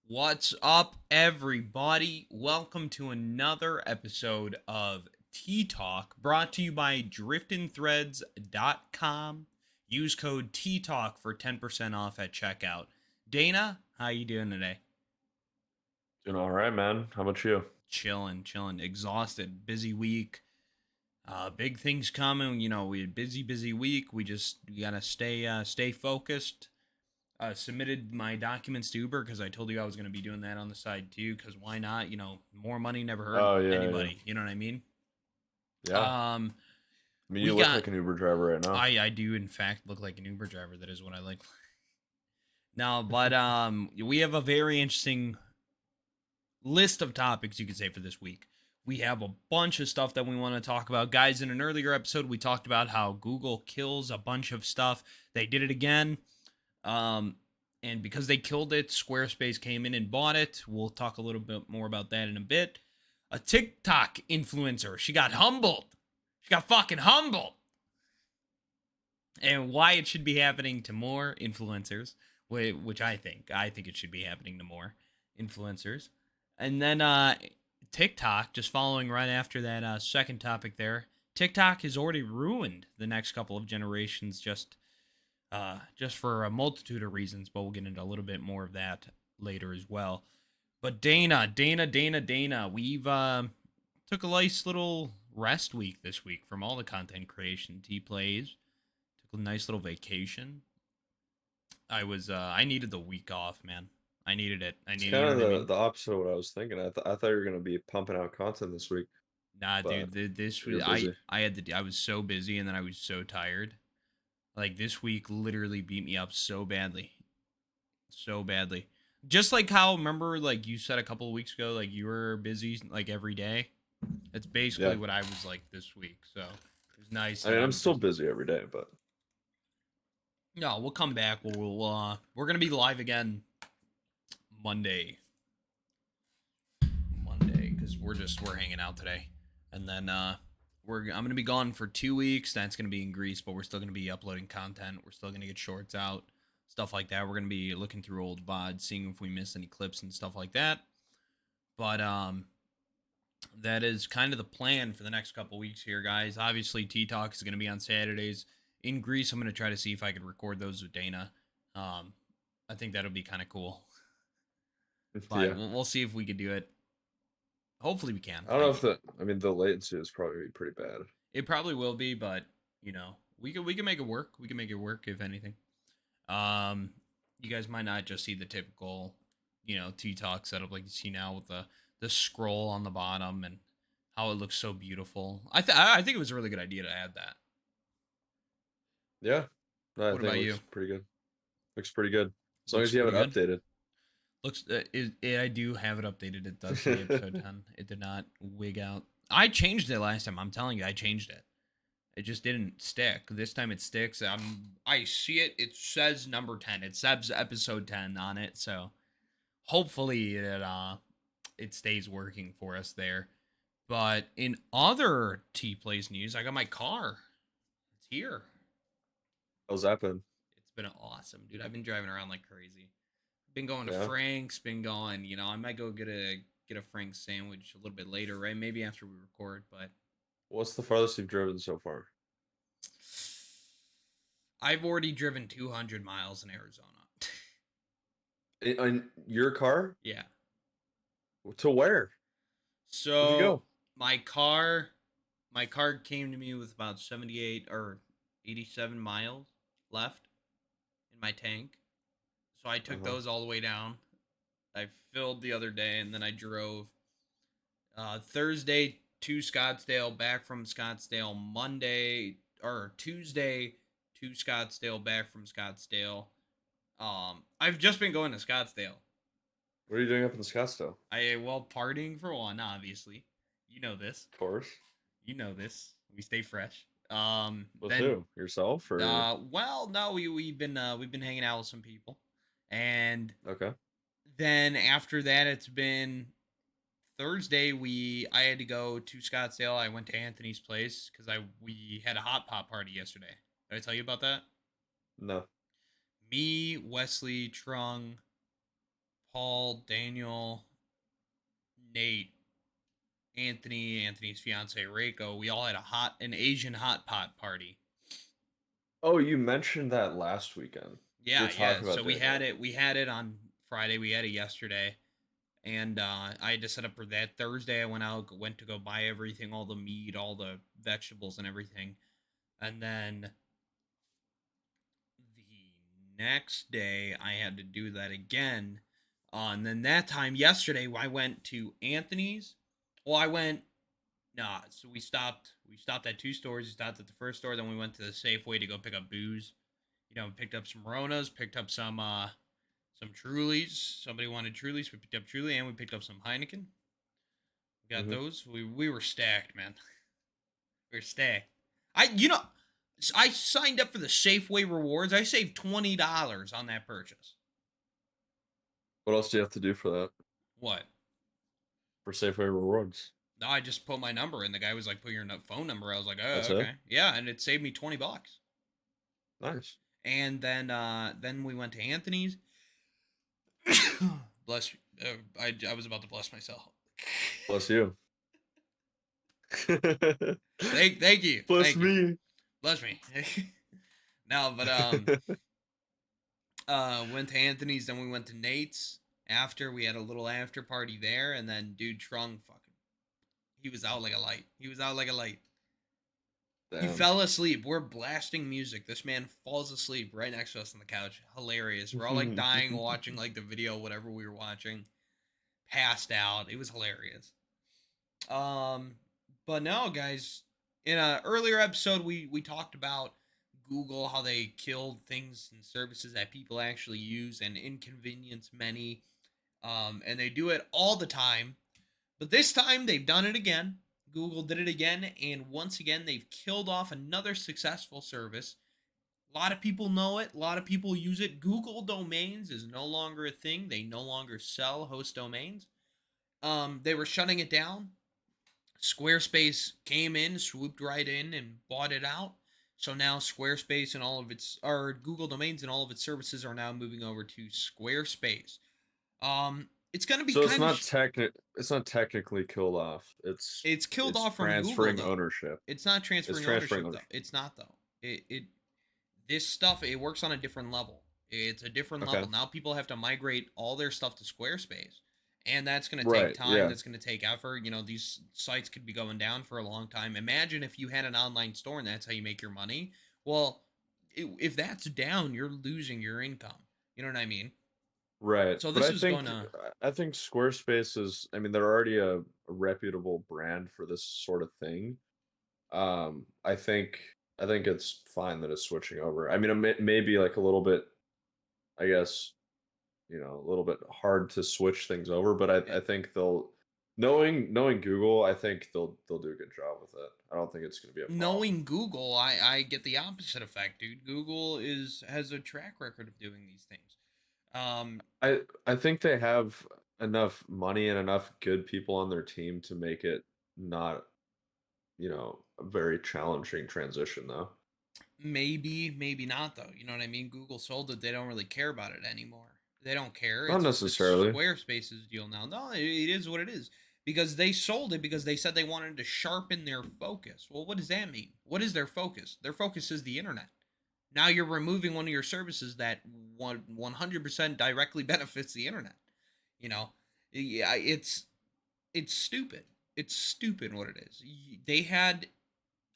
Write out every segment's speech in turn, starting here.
What's up, everybody? Welcome to another episode of Tea Talk, brought to you by DriftinThreads.com. Use code Tea Talk for 10% off at checkout. Dana, how you doing today? Doing all right, man. How about you? Chilling. Exhausted. Busy week. Big things coming. You know, we had busy week. We gotta stay focused. Submitted my documents to Uber because I told you I was going to be doing that on the side too. Because why not? You know, more money never hurt Oh yeah, yeah, anybody. You know what I mean? yeah. Um, I mean, we you look got. like an Uber driver right now. I do in fact look like an Uber driver. That is what I like. No, but we have a very interesting list of topics you could say for this week. We have a bunch of stuff that we want to talk about, guys. In an earlier episode, we talked about how Google kills a bunch of stuff. They did it again. And because they killed it, Squarespace came in and bought it. We'll talk a little bit more about that in a bit. A TikTok influencer, she got humbled. She got fucking humbled. And why it should be happening to more influencers, which I think it should be happening to more influencers. And then TikTok, just following right after that second topic there. TikTok has already ruined the next couple of generations just for a multitude of reasons, but we'll get into a little bit more of that later as well. But Dana, we've took a nice little rest week this week from all the content creation T plays. Took a nice little vacation. I needed the week off, man. I needed it. It's You kind know of what I the mean? the opposite of what I was thinking. I thought you were gonna be pumping out content this week, Nah, but dude, this you're was busy. I was so busy and then I was so tired. Like this week literally beat me up so badly. So badly. Just like how remember like you said a couple of weeks ago like you were busy like every day. That's basically Yeah. what I was like this week. So it was nice I that mean, I'm I'm still just busy every day, but no, we'll come back. We're going to be live again Monday. Cuz we're hanging out today. And then I'm going to be gone for 2 weeks. That's going to be in Greece, but we're still going to be uploading content. We're still going to get shorts out, stuff like that. We're going to be looking through old VODs, seeing if we miss any clips and stuff like that. But that is kind of the plan for the next couple weeks here, guys. Obviously, T Talk is going to be on Saturdays in Greece. I'm going to try to see if I could record those with Dana. I think that'll be kind of cool, but yeah. we'll see if we could do it. Hopefully, we can. I don't know if I mean, the latency is probably pretty bad. It probably will be, but you know, we can make it work. We can make it work if anything. Um, you guys might not just see the typical, T Talk setup like you see now with the scroll on the bottom and how it looks so beautiful. I think it was a really good idea to add that. Yeah. No, I What think it about you? looks pretty good. Looks pretty good. As long Looks as you have pretty it good. updated. Looks I do have it updated. It does say episode 10. It did not wig out. I changed it last time. I'm telling you, I changed it. It just didn't stick. This time it sticks. I see it. It says number 10. It says episode 10 on it. So hopefully it stays working for us there. But in other T Plays news, I got my car. It's here. How's that been? It's been awesome, dude. I've been driving around like crazy. Been going to Yeah. Frank's, been going, I might go get a Frank's sandwich a little bit later, right? Maybe after we record, but What's the farthest you've driven so far? I've already driven 200 miles in Arizona. In your car? Yeah. To where? Where'd you So go? my car my car came to me with about 78 or 87 miles left in my tank. So I took Uh-huh. those all the way down. I filled the other day and then I drove Thursday to Scottsdale, back from Scottsdale Monday or Tuesday to Scottsdale, back from Scottsdale. I've just been going to Scottsdale. What are you doing up in Scottsdale? Partying for one, obviously. You know this. Of course. You know this. We stay fresh. With Then who? Yourself or well, no, we've been hanging out with some people, and okay. then after that, it's been Thursday. I had to go to Scottsdale. I went to Anthony's place because we had a hot pot party yesterday. Did I tell you about that? No. Me, Wesley, Trung, Paul, Daniel, Nate, Anthony, Anthony's fiance Reiko. We all had an Asian hot pot party. Oh, you mentioned that last weekend. You Yeah, were yeah. talking So about we doing had that. it. We had it on Friday. We had it yesterday, and I had to set up for that. Thursday, I went to go buy everything, all the meat, all the vegetables, and everything, and then the next day I had to do that again. And then that time yesterday, I went to Anthony's. Well, I went. Nah, so we stopped. We stopped at two stores. We stopped at the first store, then we went to the Safeway to go pick up booze. Picked up some Ronas, picked up some Trulies. Somebody wanted Trulies. We picked up Truly, and we picked up some Heineken. We got Hmm. those. We were stacked, man. We were stacked. I signed up for the Safeway rewards. I saved $20 on that purchase. What else do you have to do for that? What? For Safeway rewards? No, I just put my number in. The guy was like, "Put your phone number." I was like, "Oh, That's it. okay, yeah," and it saved me $20. Nice. And then we went to Anthony's. Bless you. I was about to bless myself. Bless you. Thank you. Bless Thank you. me. Bless me. No, but went to Anthony's, then we went to Nate's. After we had a little after party there, and then dude Trung fucking he was out like a light. He was out like a light. He Damn. fell asleep. We're blasting music. This man falls asleep right next to us on the couch. Hilarious. We're all like dying watching like the video, whatever we were watching. Passed out. It was hilarious. Um, but no, guys. In an earlier episode, we talked about Google, how they killed things and services that people actually use and inconvenience many. And they do it all the time. But this time they've done it again. Google did it again, and once again they've killed off another successful service. A lot of people know it. A lot of people use it. Google Domains is no longer a thing. They no longer sell host domains. They were shutting it down. Squarespace came in, swooped right in, and bought it out. So now Squarespace and all of its, or Google Domains and all of its services are now moving over to Squarespace. It's gonna be So kind of it's not technically killed off. it's killed It's off from Google transferring though. ownership. It's not It's transferring transferring ownership though. ownership. It's not though. It this stuff it works on a different level. It's a different Okay. level. Now people have to migrate all their stuff to Squarespace. And that's going to take Right. time, Yeah. that's going to take effort. These sites could be going down for a long time. Imagine if you had an online store and that's how you make your money. Well, if that's down, you're losing your income. You know what I mean? Right. So But this is going to I think Squarespace is, I mean, they're already a reputable brand for this sort of thing. I think it's fine that it's switching over. I mean, it may be like a little bit, I guess, a little bit hard to switch things over, but I think they'll knowing Google, I think they'll do a good job with it. I don't think it's going to be a problem. knowing Google, I get the opposite effect, dude. Google is has a track record of doing these things. Um, I think they have enough money and enough good people on their team to make it not, a very challenging transition though. Maybe, maybe not though. You know what I mean? Google sold it. They don't really care about it anymore. They don't care. Not It's necessarily. Squarespace's deal now. No, it is what it is. Because they sold it because they said they wanted to sharpen their focus. Well, what does that mean? What is their focus? Their focus is the internet. Now you're removing one of your services that 100% directly benefits the internet. You know, yeah, it's stupid. It's stupid what it is. They had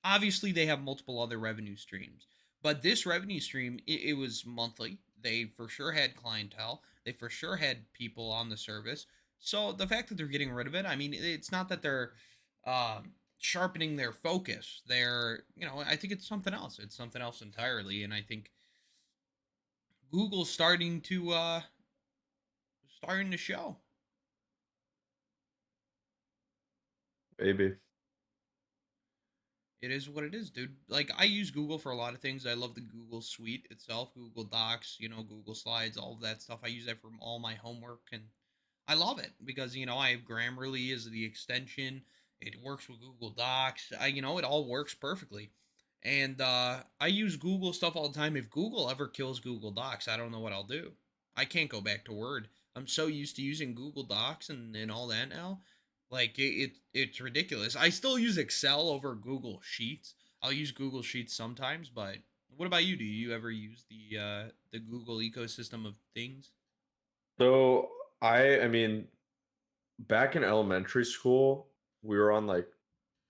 obviously they have multiple other revenue streams, but this revenue stream it was monthly. They for sure had clientele. They for sure had people on the service. So the fact that they're getting rid of it, I mean, it's not that they're sharpening their focus. I think it's something else. It's something else entirely, and I think Google's starting to show. Maybe. It is what it is, dude. Like I use Google for a lot of things. I love the Google Suite itself, Google Docs, Google Slides, all of that stuff. I use that for all my homework, and I love it because I have Grammarly as the extension. It works with Google Docs. It all works perfectly. And I use Google stuff all the time. If Google ever kills Google Docs, I don't know what I'll do. I can't go back to Word. I'm so used to using Google Docs and all that now. Like it's ridiculous. I still use Excel over Google Sheets. I'll use Google Sheets sometimes, but what about you? Do you ever use the Google ecosystem of things? So I mean, back in elementary school, we were on like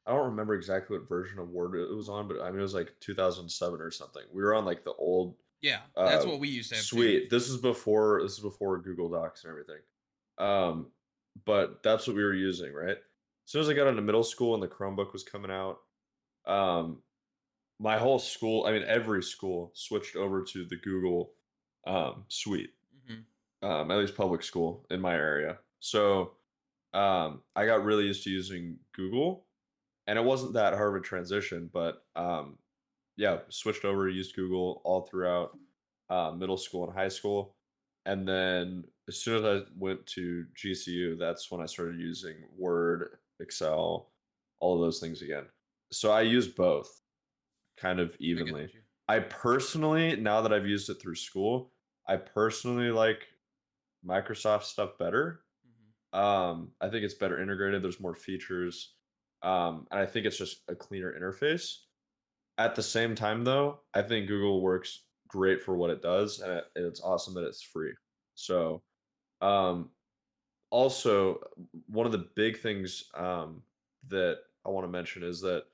I don't remember exactly what version of Word it was on, but I mean it was like 2007 or something. We were on like the old Yeah, that's uh what we used to have too. suite. This is before Google Docs and everything. Um, but that's what we were using, right? As soon as I got into middle school and the Chromebook was coming out, um, my whole school, I mean every school switched over to the Google suite. Hmm. At least public school in my area. So I got really used to using Google, and it wasn't that hard of a transition, but yeah, switched over, used Google all throughout middle school and high school. And then as soon as I went to GCU, that's when I started using Word, Excel, all of those things again. So I use both kind of I got evenly. you. I personally, now that I've used it through school, I personally like Microsoft stuff better. Hmm. I think it's better integrated. There's more features, and I think it's just a cleaner interface. At the same time, though, I think Google works great for what it does, and it's awesome that it's free. So, um, also, one of the big things that I want to mention is that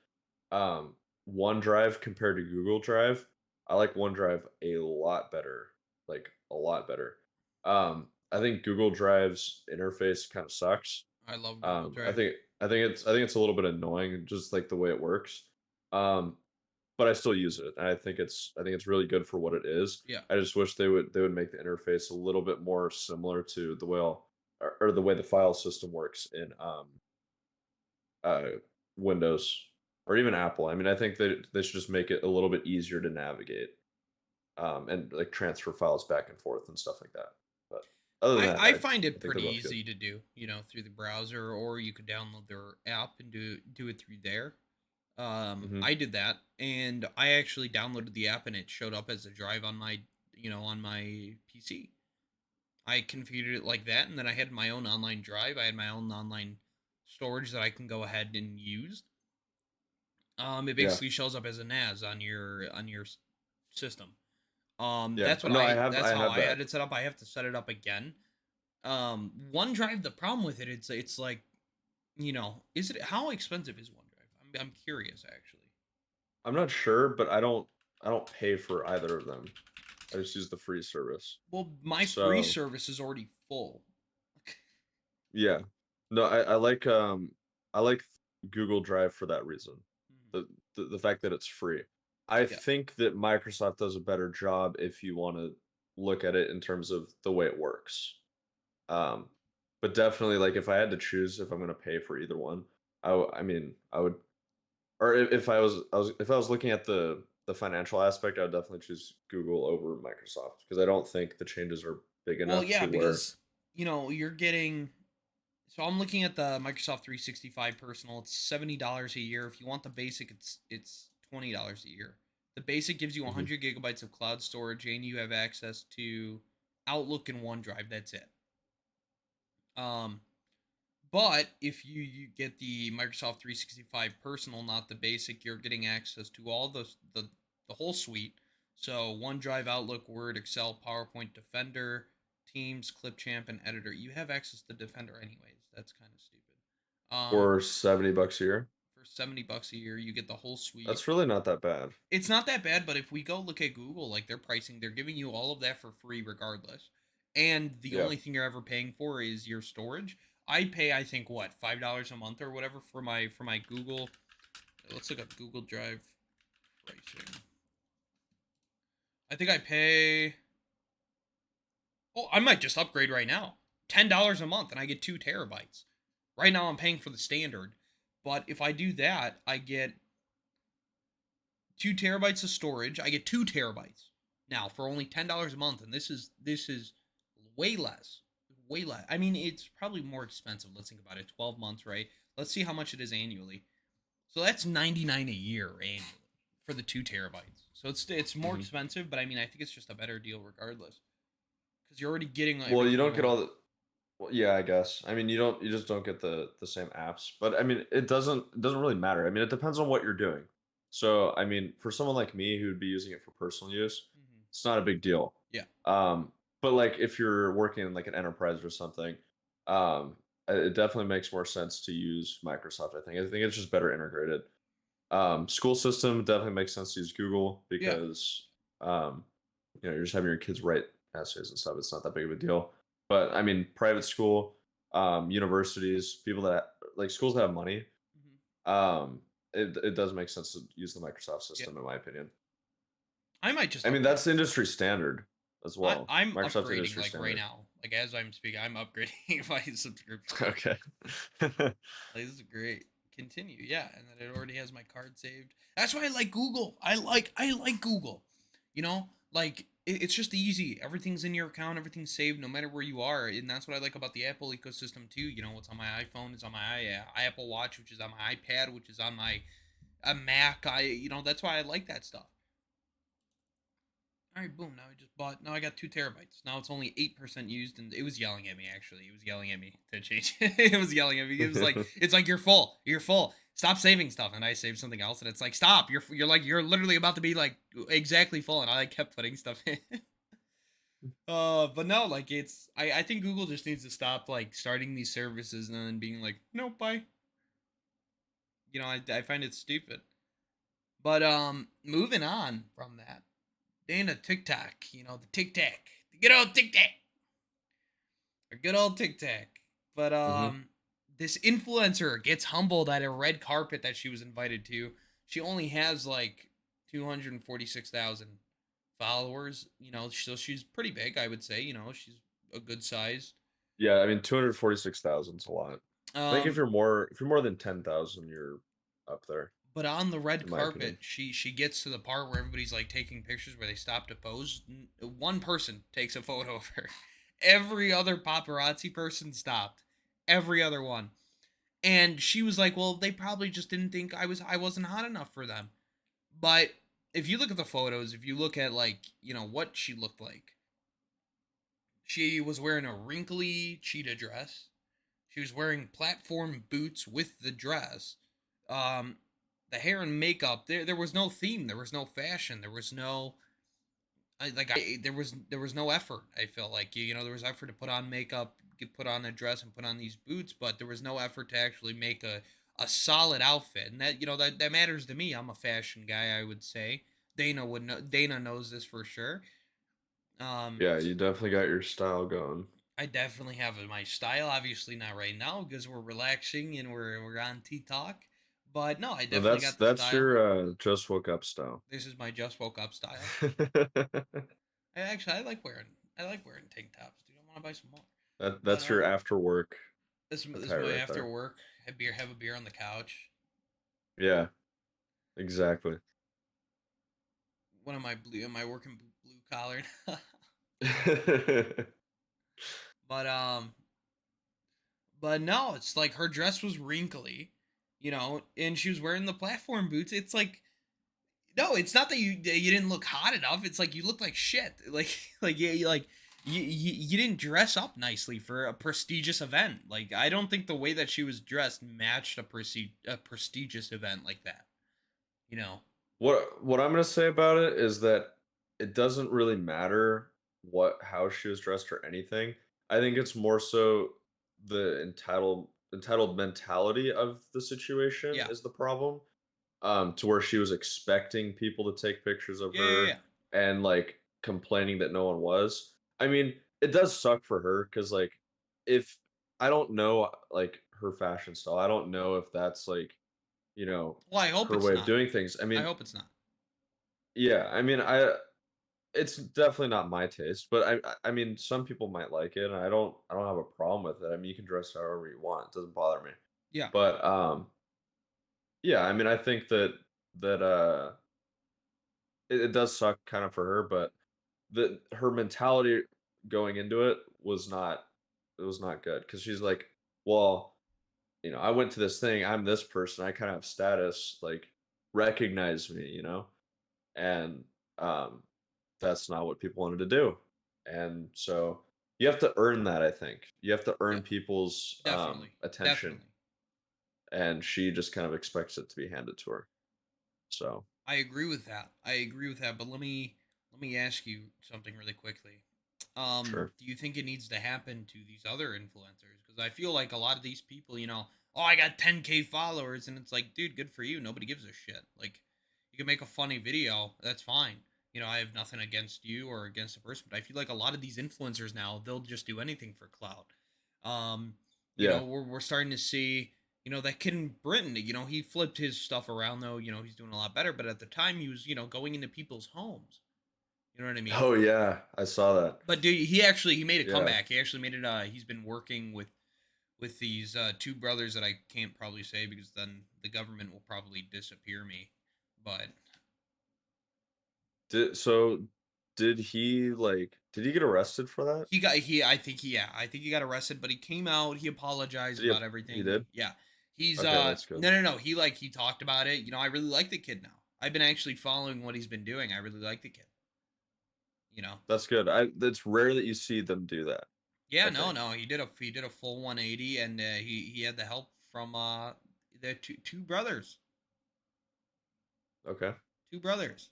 um, OneDrive compared to Google Drive, I like OneDrive a lot better, like a lot better. I think Google Drive's interface kind of sucks. I love Google Um, I Drive. think I think it's a little bit annoying, just like the way it works. Um, but I still use it, and I think it's really good for what it is. Yeah. I just wish they would make the interface a little bit more similar to the way or the way the file system works in uh, Windows or even Apple. I mean, I think that they should just make it a little bit easier to navigate and like transfer files back and forth and stuff like that. But other than that, I I find it think they're pretty both good. easy to do, through the browser, or you could download their app and do it through there. Hmm. I did that, and I actually downloaded the app, and it showed up as a drive on my PC. I configured it like that, and then I had my own online drive. I had my own online storage that I can go ahead and use. It Yeah, basically shows up as a NAS on your system. yeah. No, I That's how have I that. had it set up. I have to set it up again. OneDrive, the problem with it's like, is it how expensive is OneDrive? I'm curious actually. I'm not sure, but I don't pay for either of them. I just use the free service. Well, my free So service is already full. yeah. No, I like Google Drive for that reason. Mhm. The fact that it's free. I Yeah. think that Microsoft does a better job if you want to look at it in terms of the way it works. Um, but definitely, like if I had to choose if I'm going to pay for either one, I mean, I would, or if I was looking at the financial aspect, I would definitely choose Google over Microsoft because I don't think the changes are big Well, enough yeah, to where, because you're getting. So I'm looking at the Microsoft 365 Personal. It's $70 a year. If you want the basic, it's $20 a year. The basic gives you Mhm. 100 gigabytes of cloud storage, and you have access to Outlook and OneDrive. That's it. Um, But if you get the Microsoft 365 Personal, not the basic, you're getting access to all the whole suite. So OneDrive, Outlook, Word, Excel, PowerPoint, Defender, Teams, Clipchamp, and Editor. You have access to Defender anyways. That's kind of stupid. Um, for $70 a year. for $70 a year, you get the whole suite. That's really not that bad. It's not that bad, but if we go look at Google, like their pricing, they're giving you all of that for free regardless. And the Yeah. only thing you're ever paying for is your storage. I pay, I think, what, $5 a month or whatever for my Google. Let's look up Google Drive pricing. I think I pay. Oh, I might just upgrade right now. $10 a month and I get 2 terabytes. Right now I'm paying for the standard, but if I do that, I get 2 terabytes of storage. I get 2 terabytes now for only $10 a month, and this is way less, way less. I mean, it's probably more expensive. Let's think about it. 12 months, right? Let's see how much it is annually. So that's 99 a year annually for the 2 terabytes. So it's more Hmm. expensive, but I mean I think it's just a better deal regardless because you're already getting Well, you everything you don't get want. all the. Well, yeah, I guess. I mean, you just don't get the same apps. But I mean, it doesn't really matter. I mean, it depends on what you're doing. So, I mean, for someone like me who would be using it for personal use, Hmm. it's not a big deal. Yeah, Um, but like if you're working in like an enterprise or something, um, it definitely makes more sense to use Microsoft. I think it's just better integrated. School system definitely makes sense to use Google yeah. because um, you're just having your kids write essays and stuff. It's not that big of a deal. But I mean, private school, universities, people that like schools that have money, Hmm. it does make sense to use the Microsoft Yeah. system, in my opinion. I might just I mean, upgrade. that's industry standard as well. I'm Microsoft's upgrading industry like right standard. now. Like as I'm speaking, I'm upgrading my subscription. Okay. Like this is great. Continue, yeah, and then it already has my card saved. That's why I like Google. I like Google. You know, like it's just easy. Everything's in your account. Everything's saved, no matter where you are, and that's what I like about the Apple ecosystem too. You know, what's on my iPhone is on my Apple Watch, which is on my iPad, which is on my a Mac. That's why I like that stuff. All right, boom. Now I just bought. Now I got 2 terabytes. Now it's only 8% used, and it was yelling at me. Actually, it was yelling at me to change. It was yelling at me. It was like, it's like you're full. You're full. Stop saving stuff. And I saved something else, and it's like, stop. You're literally about to be like exactly full, and I like, kept putting stuff in. But no, like I think Google just needs to stop like starting these services and then being like, no, bye. I find it stupid. But moving on from that, Dana TikTok, the TikTok, the good old TikTok. A good old Tic Tac. But Hmm. this influencer gets humbled at a red carpet that she was invited to. She only has like 246,000 followers, so she's pretty big, I would say, she's a good size. Yeah, I mean, 246,000 is a lot. I think Um if you're more than 10,000, you're up there, but on the red in my carpet, opinion. she gets to the part where everybody's like taking pictures where they stop to pose. One person takes a photo of her. Every other paparazzi person stopped. Every other one. And she was like, "Well, they probably just didn't think I wasn't hot enough for them." But if you look at the photos, if you look at like, what she looked like, she was wearing a wrinkly cheetah dress. She was wearing platform boots with the dress. Um the hair and makeup, there was no theme, there was no fashion, there was no there was no effort. I felt like there was effort to put on makeup, put on a dress, and put on these boots, but there was no effort to actually make a solid outfit, and that matters to me. I'm a fashion guy, I would say. Dana knows this for sure. Um, Yeah, you definitely got your style going. I definitely have my style. Obviously not right now because we're relaxing and we're on T Talk, but no, I Well, definitely that's got the that's style. your just woke up style. This is my just woke up style. I like wearing tank tops, dude. I want to buy some more. But That's your after work this is attire my right after there. work. Have a beer on the couch. Yeah, exactly. What am I blue? Am I working blue collar? but but no, it's like her dress was wrinkly, and she was wearing the platform boots. It's like, no, it's not that you didn't look hot enough. It's like you look like shit. Like yeah, you didn't dress up nicely for a prestigious event. Like I don't think the way that she was dressed matched a prestigious event like that. You know. What I'm gonna say about it is that it doesn't really matter how she was dressed or anything. I think it's more so the entitled mentality of the situation Yeah. is the problem. To where she was expecting people to take pictures of Yeah. Yeah. her Yeah. and like complaining that no one was. I mean, it does suck for her because like if I don't know like her fashion style, I don't know if that's like you know Well, I hope her it's way of not. doing things. I I mean, hope it's not. yeah, I mean, it's definitely not my taste, but I mean, some people might like it, and I don't have a problem with it. I mean, you can dress however you want; it doesn't bother me. Yeah. But yeah, I mean, I think that it does suck kind of for her, but her mentality going into it was not good because she's like, well, I went to this thing, I'm this person, I kind of have status, like recognize me. and um, that's not what people wanted to do. And so you have to earn that. I think you have to Yeah, earn people's definitely, attention, definitely. and she just kind of expects it to be handed to her. So I agree with that. I agree with that. But let me ask you something really quickly. sure. Do you think it needs to happen to these other influencers? Because I feel like a lot of these people, oh, I got 10K followers, and it's like, dude, good for you. Nobody gives a shit. Like, you can make a funny video, that's fine. I have nothing against you or against a person, but I feel like a lot of these influencers now, they'll just do anything for clout. Um, Yeah. we're starting to see, that kid in Britain, he flipped his stuff around though, he's doing a lot better, but at the time he was, going into people's homes. You know what I mean? Oh yeah, I saw that. But dude, he made a Yeah, comeback. He actually made it. He's been working with these two brothers that I can't probably say because then the government will probably disappear me. But so did he get arrested for that? I think he got arrested, but he came out. He apologized Did he? about He everything. did. Yeah, he's Okay, that's good. no. He talked about it. I really like the kid now. I've been actually following what he's been doing. I really like the kid. You know. That's good. It's rare that you see them do that, Yeah, I no, think. no. He did a full 180, and he had the help from the two brothers. Okay. Two brothers.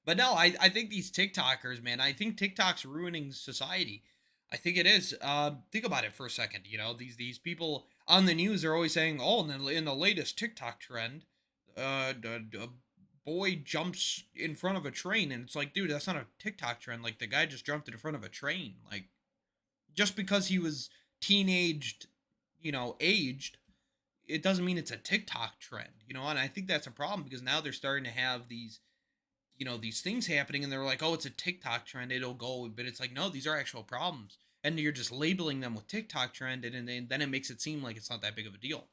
But no, I think these TikTokers, man, I think TikTok's ruining society. I think it is. Think about it for a second. These people on the news are always saying, "Oh, in the latest TikTok trend, a boy jumps in front of a train," and it's like, dude, that's not a TikTok trend. Like the guy just jumped in front of a train. Like just because he was teenaged, aged, it doesn't mean it's a TikTok trend. And I think that's a problem because now they're starting to have these things happening and they're like, oh, it's a TikTok trend, it'll go, but it's like, no, these are actual problems, and you're just labeling them with TikTok trend, and then it makes it seem like it's not that big of a deal.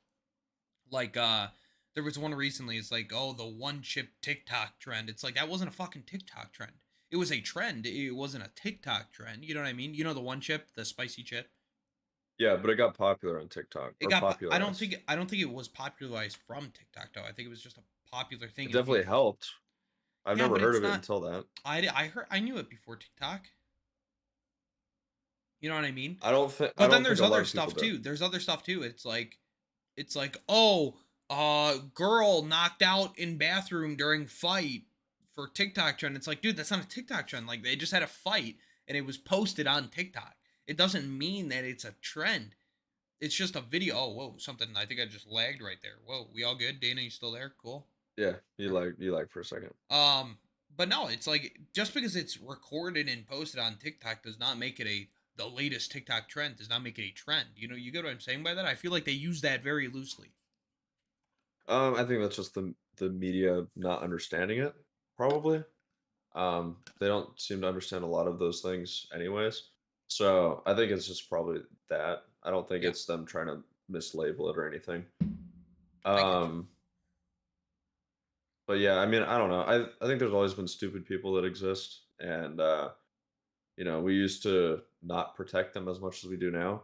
Like there was one recently, it's like, oh, the one chip TikTok trend. It's like that wasn't a fucking TikTok trend. It was a trend, it wasn't a TikTok trend. You know what I mean? The one chip, the spicy chip. Yeah, but it got popular on TikTok It or got I don't popularized. think I don't think it was popularized from TikTok though. I think it was just a popular thing It and definitely people. helped. I've Yeah, never but heard it's of it not. until that. I knew it before TikTok. You know what I mean? I But then don't think there's a lot other of people stuff did. too. There's other stuff too. It's like, oh, girl knocked out in bathroom during fight for TikTok trend. It's like, dude, that's not a TikTok trend. Like they just had a fight and it was posted on TikTok. It doesn't mean that it's a trend. It's just a video. Oh, whoa, something. I think I just lagged right there. Whoa, we all good? Dana, you still there? Cool. Yeah, you like for a second. Um, but no, it's like just because it's recorded and posted on TikTok does not make it the latest TikTok trend does not make it a trend. You get what I'm saying by that? I feel like they use that very loosely. I think that's just the media not understanding it, probably. They don't seem to understand a lot of those things anyways. So I think it's just probably that. I don't think Yeah, it's them trying to mislabel it or anything. I get you. Um, but yeah, I mean, I don't know. I think there's always been stupid people that exist, and we used to not protect them as much as we do now.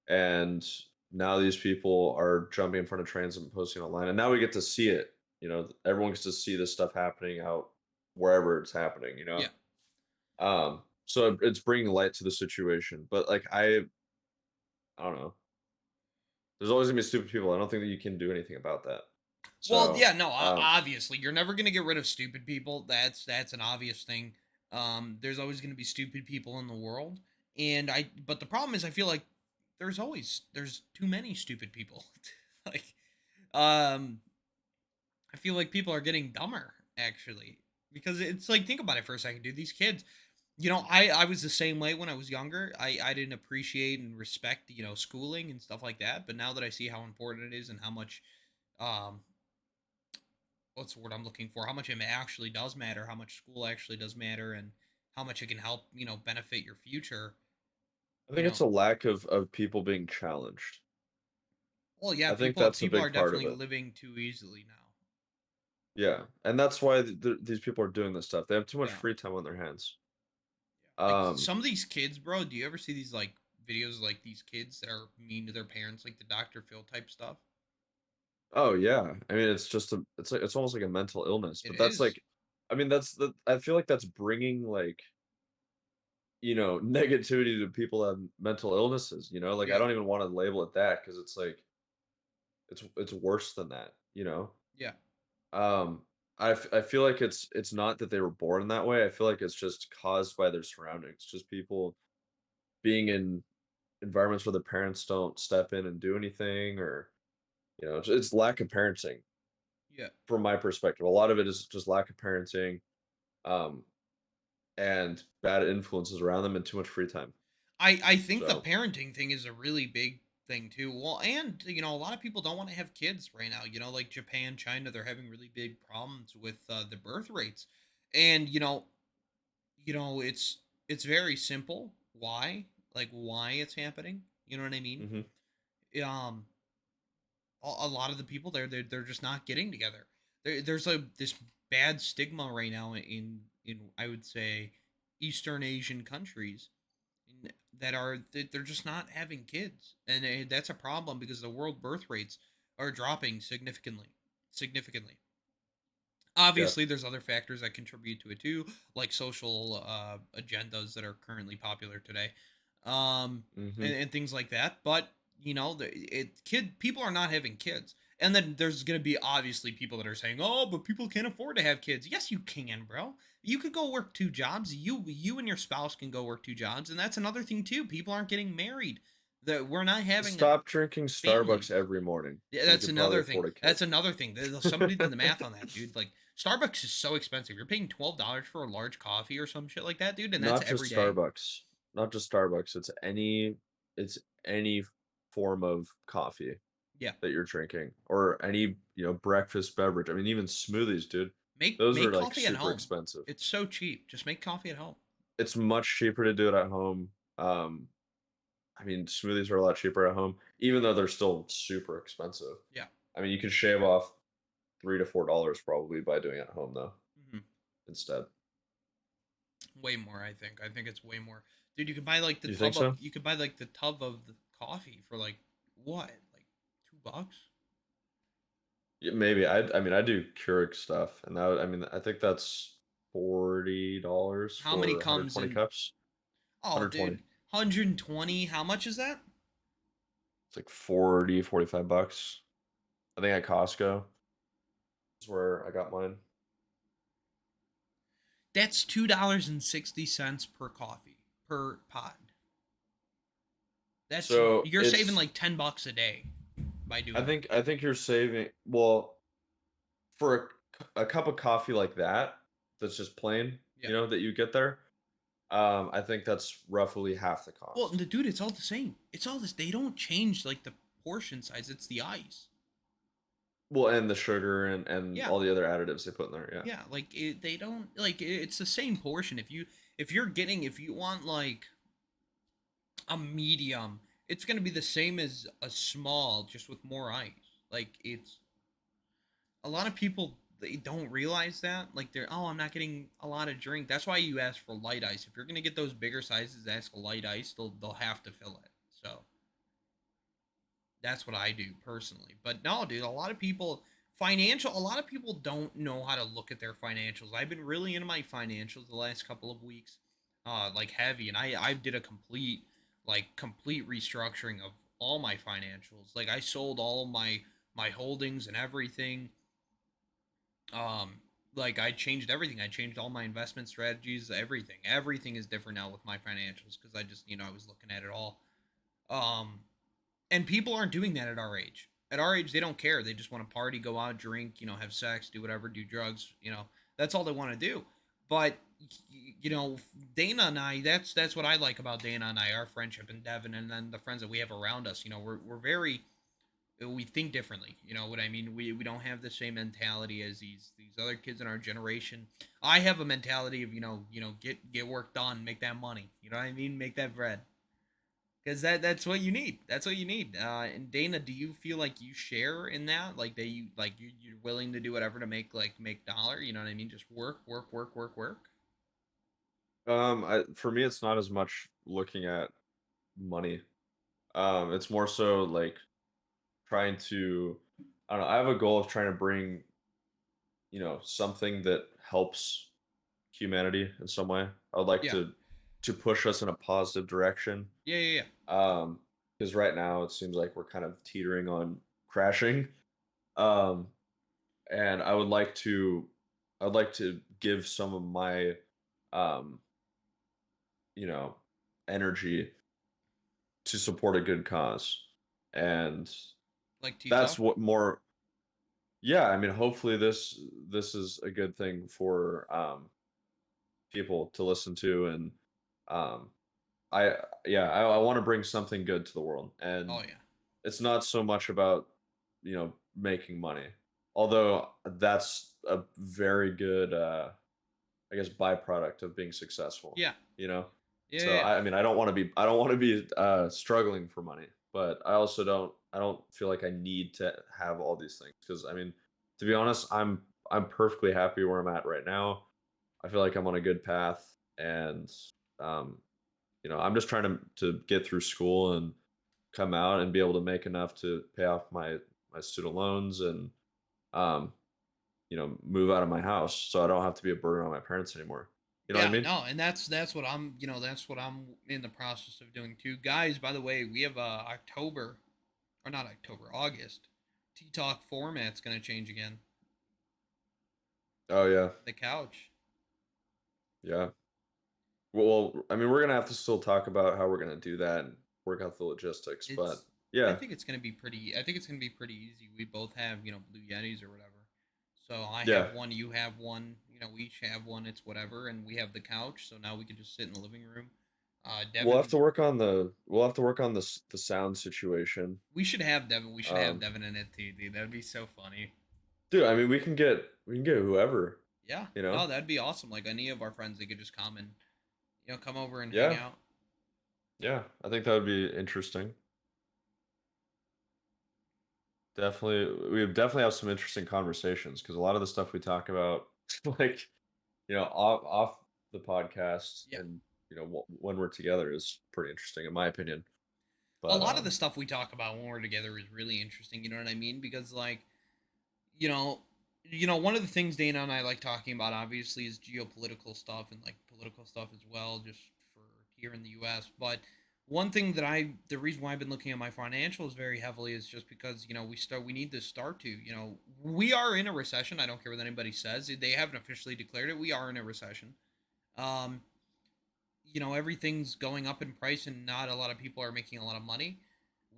And now these people are jumping in front of trains and posting online, and now we get to see it. Everyone gets to see this stuff happening out wherever it's happening. Yeah. So it's bringing light to the situation, but like I don't know. There's always gonna be stupid people. I don't think that you can do anything about that. Well, So yeah, no, obviously you're never gonna get rid of stupid people. That's an obvious thing. There's always gonna be stupid people in the world, but the problem is I feel like there's too many stupid people. like, um, I feel like people are getting dumber actually because it's like think about it for a second, dude. These kids, I was the same way when I was younger. I didn't appreciate and respect schooling and stuff like that. But now that I see how important it is and how much um what's the word I'm looking for, how much it actually does matter, how much school actually does matter, and how much it can help benefit your future. I You think know, it's a lack of people being challenged. well, yeah, I think people that's a people are big part of definitely it. living too easily now. Yeah, and that's why these people are doing this stuff. They have too much Yeah. free time on their hands. Like Um, some of these kids, bro. Do you ever see these like videos of, like these kids that are mean to their parents, like the Dr. Phil type stuff? Oh yeah. I mean, it's just a it's like it's almost like a mental illness, It but that's is. like I mean, that's the I feel like that's bringing like, negativity to people that have mental illnesses, Like I Yeah. don't even want to label it that because it's like it's worse than that, you know? Yeah. Um I feel like it's not that they were born that way. I feel like it's just caused by their surroundings. Just people being in environments where their parents don't step in and do anything or, it's lack of parenting Yeah. from my perspective. A lot of it is just lack of parenting, um, and bad influences around them and too much free time. I think the So, parenting thing is a really big thing too. Well, and a lot of people don't want to have kids right now. Like Japan, China, they're having really big problems with the birth rates, and it's very simple. Why? Like why it's happening? You know what I mean? mhm, Um, a lot of the people there, they're just not getting together. There's this bad stigma right now in I would say Eastern Asian countries that are they're just not having kids, and that's a problem because the world birth rates are dropping significantly. yeah, Obviously, there's other factors that contribute to it too, like social agendas that are currently popular today, mhm. and things like that. But people are not having kids, and then there's going to be obviously people that are saying, "Oh, but people can't afford to have kids." Yes, you can, bro. You could go work two jobs. You and your spouse can go work two jobs, and that's another thing too. People aren't getting married. That we're not having Stop drinking Starbucks families. every morning, Yeah, and you that's could probably another thing. afford a kid. That's another thing. Somebody did the math on that, dude. Like Starbucks is so expensive. You're paying $12 for a large coffee or some shit like that, dude, and that's Not every just day. Starbucks, not just Starbucks, it's any form of coffee Yeah, that you're drinking or any, breakfast beverage. I mean, even smoothies, dude. Those make are like coffee at super home. expensive. It's so cheap. Just make coffee at home. It's much cheaper to do it at home. I mean, smoothies are a lot cheaper at home, even though they're still super expensive. Yeah, I mean, you could shave off $3 to $4 probably by doing it at home though, hmm instead. way more. I think it's way more, dude. You could buy like the You think tub of so? you could buy like the tub of the coffee for like what, like $2? Yeah, maybe. I mean, I do Keurig stuff, and I mean, I think that's $40 How many for comes 120 in? cups. Oh, 120. dude, 120. How much is that? It's like 40, $45. I think at Costco is where I got mine. That's $2.60 per coffee per pod. That's So you're saving it's like $10 a day by I doing that. think I think you're saving well for a cup of coffee like that, that's just plain, Yeah. that you get there. I think that's roughly half the Well, cost. the dude, it's all the same. It's all this. They don't change like the portion size. It's the ice. Well, and the sugar and Yeah. all the other additives they put in there. Yeah. Yeah. Like they don't like it's the same portion. If you want like a medium, it's gonna be the same as a small, just with more ice. Like it's a lot of people they don't realize that. Like they're I'm not getting a lot of drink. That's why you ask for light ice. If you're gonna get those bigger sizes, ask a light ice. They'll have to fill it. So that's what I do personally. But no, dude, a lot of people don't know how to look at their financials. I've been really into my financials the last couple of weeks, like heavy, and I did a complete restructuring of all my financials. Like I sold all of my holdings and everything. Um, like I changed everything. I changed all my investment strategies, everything. Everything is different now with my financials because I just I was looking at it all. Um, and people aren't doing that at our age. At our age, they don't care. They just want to party, go out, drink, have sex, do whatever, do drugs. That's all they want to do. But you know, Dana and I, that's what I like about Dana and I, our friendship, and Devin, and then the friends that we have around us. We're very we think differently. You know what I mean? We don't have the same mentality as these other kids in our generation. I have a mentality of get work done, make that money. You know what I mean? Make that bread because that's what you need. That's what you need. And Dana, do you feel like you share in that? Like that you're willing to do whatever to make dollar? You know what I mean? Just work, work, work, work, work. For me, it's not as much looking at money. It's more so like trying to I don't know. I have a goal of trying to bring, something that helps humanity in some way. I would like Yeah. to push us in a positive direction. Yeah, yeah, yeah. Um, because right now it seems like we're kind of teetering on crashing. Um, and I'd like to give some of my um, you know, energy to support a good cause. And Like that's TikTok? what more yeah, I mean hopefully this is a good thing for people to listen to and um I yeah, I want to bring something good to the world. And Oh yeah. it's not so much about, making money. Although that's a very good I guess byproduct of being successful, Yeah. you know? Yeah, So yeah. I mean I don't want to be struggling for money, but I don't feel like I need to have all these things because I mean, to be honest, I'm perfectly happy where I'm at right now. I feel like I'm on a good path and um I'm just trying to get through school and come out and be able to make enough to pay off my student loans and um move out of my house so I don't have to be a burden on my parents anymore. You know what I Yeah, mean? no, and that's what I'm, that's what I'm in the process of doing too. Guys, by the way, we have October, or not October, August. T Talk format's going to change again. Oh yeah. The couch. Yeah. Well, I mean, we're gonna have to still talk about how we're gonna do that and work out the logistics, but It's I yeah, think it's going to be pretty I think it's going to be pretty easy. We both have, Blue Yetis or whatever. So I yeah. have one, you have one, we each have one, it's whatever, and we have the couch, so now we can just sit in the living room. Devin, We'll have to work on the sound situation. we should have Um, Devin in it too, dude. That'd be so funny. dude, I mean, we can get whoever, Yeah, you know? no, that'd be awesome. Like any of our friends, they could just come and come over and hang Yeah, out. yeah. I think that would be interesting. Definitely, we would definitely have some interesting conversations because a lot of the stuff we talk about, like, off the podcast Yeah, and when we're together is pretty interesting in my opinion. a But lot of the stuff we talk about when we're together is really interesting. You know what I mean? Because you know, one of the things Dana and I like talking about obviously is geopolitical stuff and like political stuff as well, just for here in the U.S. But one thing the reason why I've been looking at my financials very heavily is just because we need to start to, we are in a recession. I don't care what anybody says. They haven't officially declared it. We are in a recession. Um, everything's going up in price and not a lot of people are making a lot of money.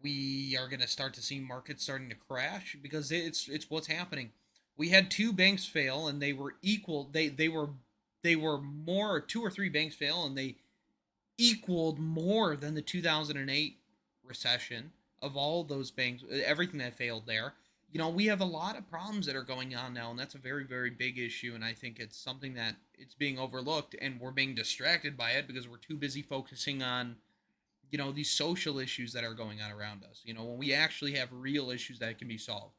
We are going to start to see markets starting to crash because it's what's happening. We had two banks fail and they were equal. They were more, two or three banks fail and they equaled more than the 2008 recession of all those banks, everything that failed there. We have a lot of problems that are going on now, and that's a very, very big issue. And I think it's something that it's being overlooked, and we're being distracted by it because we're too busy focusing on, these social issues that are going on around us. When we actually have real issues that can be solved.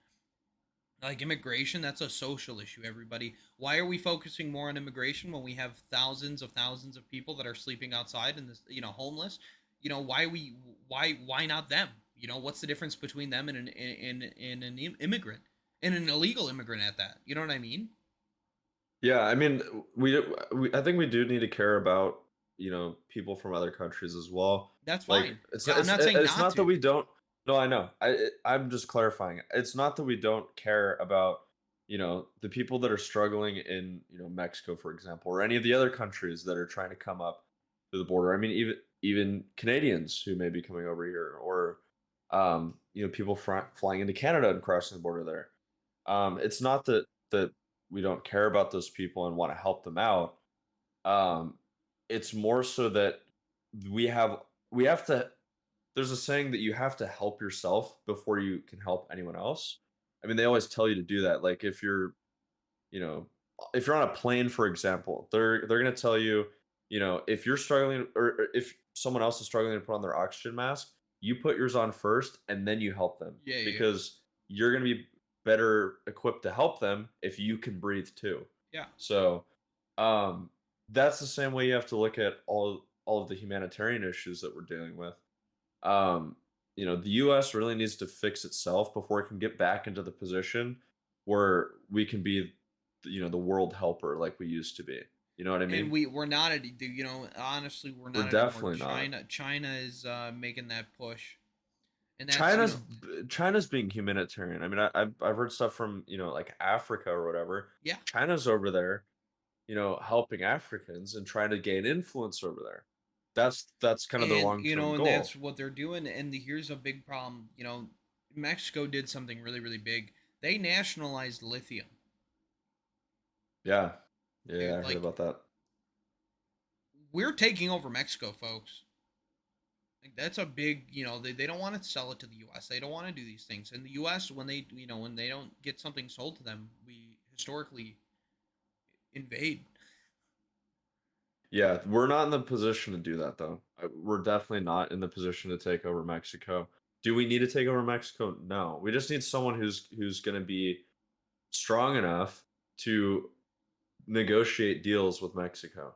Like immigration, that's a social issue, everybody. Why are we focusing more on immigration when we have thousands of people that are sleeping outside and this, homeless? Why not them? What's the difference between them and an immigrant and an illegal immigrant at that? You know what I mean? yeah, I mean, I think we do need to care about, people from other countries as well. That's Like fine. Yeah, I'm not saying it's not not that to. we don't no, I know. I'm just clarifying. It's not that we don't care about, the people that are struggling in, Mexico, for example, or any of the other countries that are trying to come up to the border. I mean, even Canadians who may be coming over here or people flying into Canada and crossing the border there. It's not that we don't care about those people and want to help them out. Um, it's more so that we have to. There's a saying that you have to help yourself before you can help anyone else. I mean, they always tell you to do that. Like you know, if you're on a plane, for example, they're gonna tell you, if you're struggling or if someone else is struggling to put on their oxygen mask, you put yours on first and then you help them Yeah, yeah, because you're gonna be better equipped to help them if you can breathe too. yeah. So, um, that's the same way you have to look at all of the humanitarian issues that we're dealing with. Um, the US really needs to fix itself before it can get back into the position where we can be, the world helper like we used to be. You know what I And mean? we're not at, honestly, we're We're not anymore. definitely not. China is making that push, and that's China's China's being humanitarian. I mean, I've heard stuff from, like Africa or whatever. yeah. China's over there, helping Africans and trying to gain influence over there. That's kind of their And long-term and that's goal. what they're doing. And here's a big problem. Mexico did something really really big. They nationalized lithium. Yeah. Yeah, I heard Like, about that. we're taking over Mexico, folks. Like, that's a big, they don't want to sell it to the US. They don't want to do these things. And the US, when they don't get something sold to them, we historically invade. Yeah, we're not in the position to do that though. We're definitely not in the position to take over Mexico. Do we need to take over Mexico? No. We just need someone who's going to be strong enough to negotiate deals with Mexico.